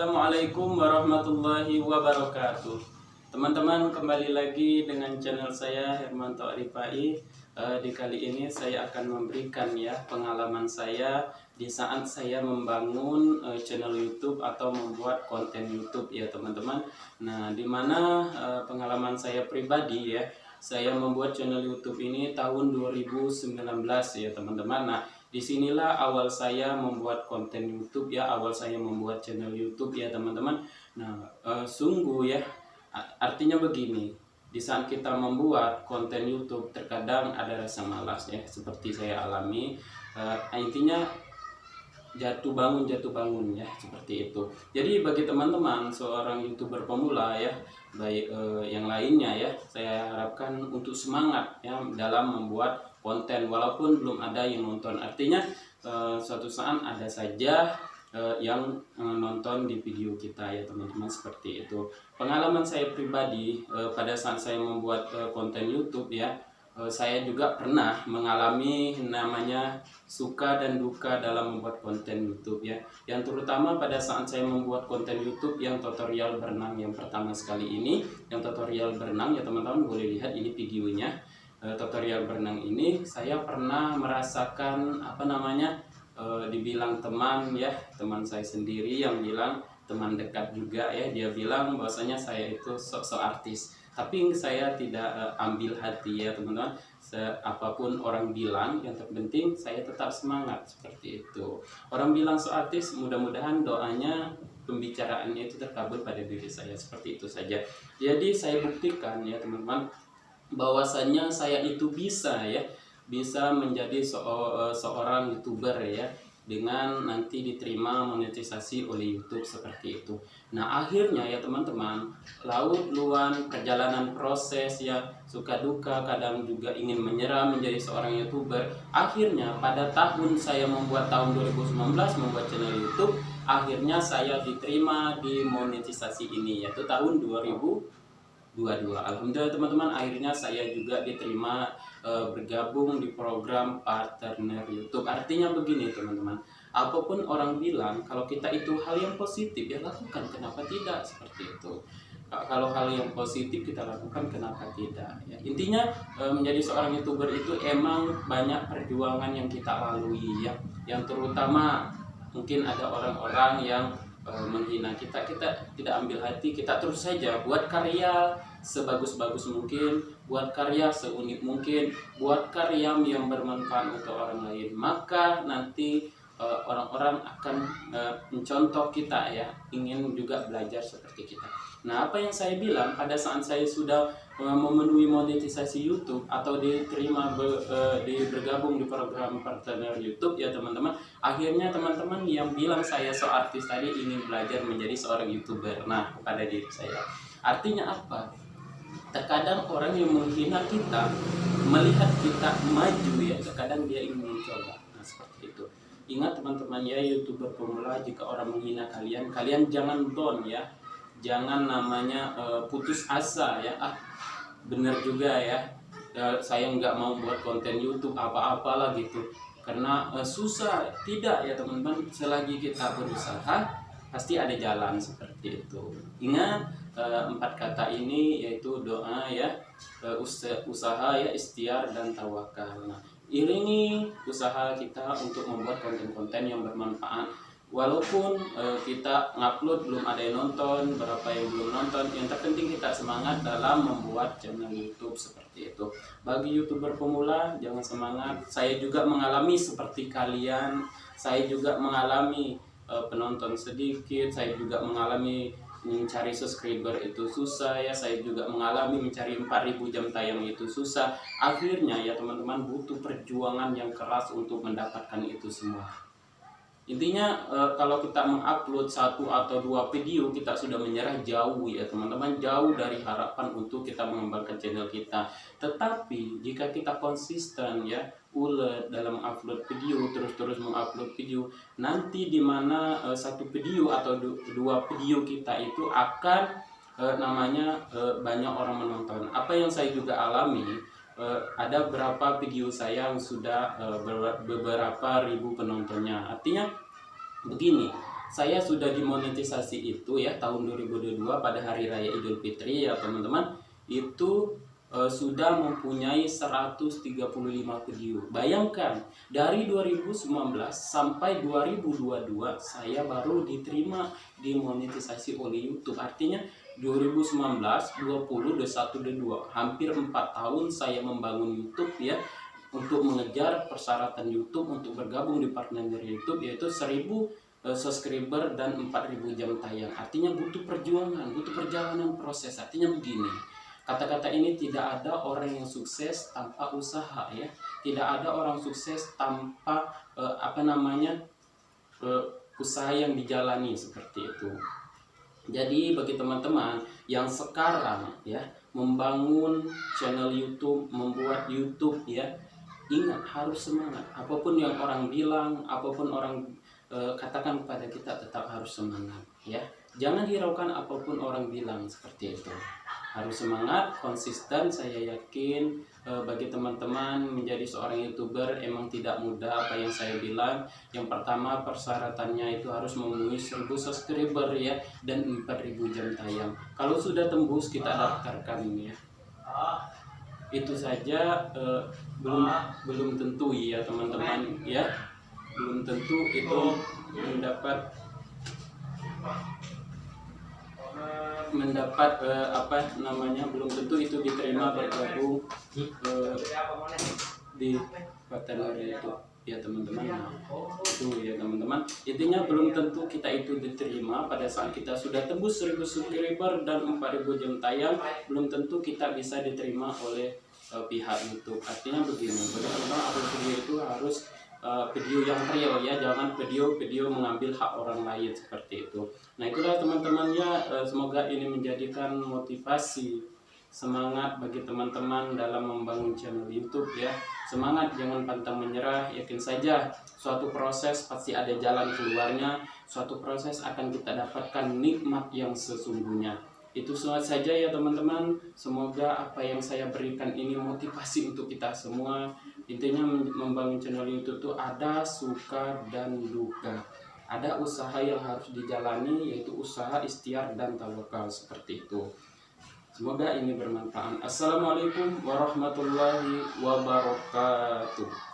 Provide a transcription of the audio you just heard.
Assalamualaikum warahmatullahi wabarakatuh. Teman-teman, kembali lagi dengan channel saya Hermanto Arifai. Di kali ini saya akan memberikan pengalaman saya di saat saya membangun channel YouTube atau membuat konten YouTube ya teman-teman. Nah, di mana pengalaman saya pribadi saya membuat channel YouTube ini tahun 2019 ya teman-teman. Nah, disinilah awal saya membuat konten YouTube awal saya membuat channel YouTube ya teman-teman. Nah, sungguh artinya begini, di saat kita membuat konten YouTube terkadang ada rasa malas seperti saya alami. Intinya jatuh bangun seperti itu. Jadi bagi teman-teman seorang YouTuber pemula baik yang lainnya saya harapkan untuk semangat dalam membuat konten walaupun belum ada yang nonton. Artinya suatu saat ada saja yang nonton di video kita ya teman-teman, seperti itu. Pengalaman saya pribadi pada saat saya membuat konten YouTube saya juga pernah mengalami namanya suka dan duka dalam membuat konten YouTube Yang terutama pada saat saya membuat konten YouTube yang tutorial berenang yang pertama sekali ini, yang tutorial berenang ya teman-teman, boleh lihat ini videonya. Tutorial berenang ini saya pernah merasakan dibilang teman saya sendiri yang bilang, teman dekat juga dia bilang bahwasanya saya itu sok-sok artis. Tapi saya tidak ambil hati ya teman-teman. Apapun orang bilang, yang terpenting saya tetap semangat, seperti itu. Orang bilang sok artis, mudah-mudahan doanya pembicaraannya itu terkabul pada diri saya, seperti itu saja. Jadi saya buktikan ya teman-teman, bahwasanya saya itu bisa menjadi seorang YouTuber dengan nanti diterima monetisasi oleh YouTube, seperti itu. Nah, akhirnya ya teman-teman, laut luan perjalanan proses suka duka, kadang juga ingin menyerah menjadi seorang YouTuber. Akhirnya pada tahun saya membuat tahun 2019 membuat channel YouTube, akhirnya saya diterima di monetisasi ini, yaitu tahun 2022. Alhamdulillah teman-teman, akhirnya saya juga diterima bergabung di program partner YouTube. Artinya begini teman-teman, apapun orang bilang, kalau kita itu hal yang positif lakukan, kenapa tidak, seperti itu. Kalau hal yang positif kita lakukan, kenapa tidak intinya menjadi seorang YouTuber itu emang banyak perjuangan yang kita lalui yang terutama mungkin ada orang-orang yang menghina kita tidak ambil hati, kita terus saja buat karya sebagus-bagus mungkin, buat karya seunik mungkin, buat karya yang bermanfaat untuk orang lain, maka nanti orang-orang akan mencontoh kita ingin juga belajar seperti kita. Nah, apa yang saya bilang pada saat saya sudah memenuhi monetisasi YouTube atau diterima bergabung di program partner YouTube teman-teman, akhirnya teman-teman yang bilang saya artis tadi ingin belajar menjadi seorang YouTuber. Nah, kepada diri saya, artinya apa? Terkadang orang yang menghina kita melihat kita maju terkadang dia ingin mencoba. Nah, seperti itu. Ingat teman-teman YouTuber pemula, jika orang menghina kalian jangan down jangan namanya putus asa bener juga saya nggak mau buat konten YouTube apa-apalah gitu karena susah. Tidak ya teman-teman, selagi kita berusaha pasti ada jalan, seperti itu. Ingat 4 kata ini, yaitu doa usaha ikhtiar dan tawakal. Nah, iringi usaha kita untuk membuat konten-konten yang bermanfaat. Walaupun kita ngupload belum ada yang nonton, berapa yang belum nonton, yang terpenting kita semangat dalam membuat channel YouTube, seperti itu. Bagi YouTuber pemula, jangan semangat. Saya juga mengalami seperti kalian. Saya juga mengalami penonton sedikit. Saya juga mengalami mencari subscriber itu susah saya juga mengalami mencari 4.000 jam tayang itu susah. Akhirnya teman-teman, butuh perjuangan yang keras untuk mendapatkan itu semua. Intinya kalau kita mengupload 1 atau 2 video, kita sudah menyerah jauh teman-teman, jauh dari harapan untuk kita mengembangkan channel kita. Tetapi jika kita konsisten ulet dalam upload video, terus mengupload video, nanti dimana 1 video atau 2 video kita itu akan banyak orang menonton. Apa yang saya juga alami, ada berapa video saya yang sudah beberapa ribu penontonnya. Artinya begini, saya sudah dimonetisasi itu ya tahun 2022 pada hari raya Idul Fitri ya teman-teman. Itu sudah mempunyai 135 video. Bayangkan dari 2019 sampai 2022 saya baru diterima dimonetisasi oleh YouTube. Artinya 2019, 20, 21, 22, hampir 4 tahun saya membangun YouTube ya, untuk mengejar persyaratan YouTube untuk bergabung di partner YouTube, yaitu 1000 subscriber dan 4000 jam tayang. Artinya butuh perjuangan, butuh perjalanan proses. Artinya begini, kata-kata ini tidak ada orang yang sukses tanpa usaha ya. Tidak ada orang sukses tanpa usaha yang dijalani seperti itu. Jadi bagi teman-teman yang sekarang ya membangun channel YouTube, membuat YouTube ya, ingat harus semangat. Apapun yang orang bilang, apapun orang katakan kepada kita, tetap harus semangat ya. Jangan hiraukan apapun orang bilang seperti itu. Harus semangat, konsisten. Saya yakin bagi teman-teman menjadi seorang YouTuber emang tidak mudah apa yang saya bilang. Yang pertama persyaratannya itu harus memenuhi 1000 subscriber ya, dan 4000 jam tayang. Kalau sudah tembus kita daftarkan ya. Itu saja, belum tentu ya teman-teman ya. Belum tentu itu belum tentu itu diterima bergabung di partner itu ya teman-teman. Itu ya teman-teman, intinya belum tentu kita itu diterima pada saat kita sudah tembus 1000 subscriber dan 4000 jam tayang. Belum tentu kita bisa diterima oleh pihak YouTube. Artinya begini, teman-teman, upload video itu harus video yang real ya, jangan video mengambil hak orang lain seperti itu. Nah itulah teman-teman ya, semoga ini menjadikan motivasi, semangat bagi teman-teman dalam membangun channel YouTube ya. Semangat, jangan pantang menyerah, yakin saja suatu proses pasti ada jalan keluarnya, suatu proses akan kita dapatkan nikmat yang sesungguhnya. Itu semua saja ya teman-teman. Semoga apa yang saya berikan ini motivasi untuk kita semua. Intinya membangun channel YouTube itu ada suka dan duka. Ada usaha yang harus dijalani, yaitu usaha, ikhtiar dan tawakal seperti itu. Semoga ini bermanfaat. Assalamualaikum warahmatullahi wabarakatuh.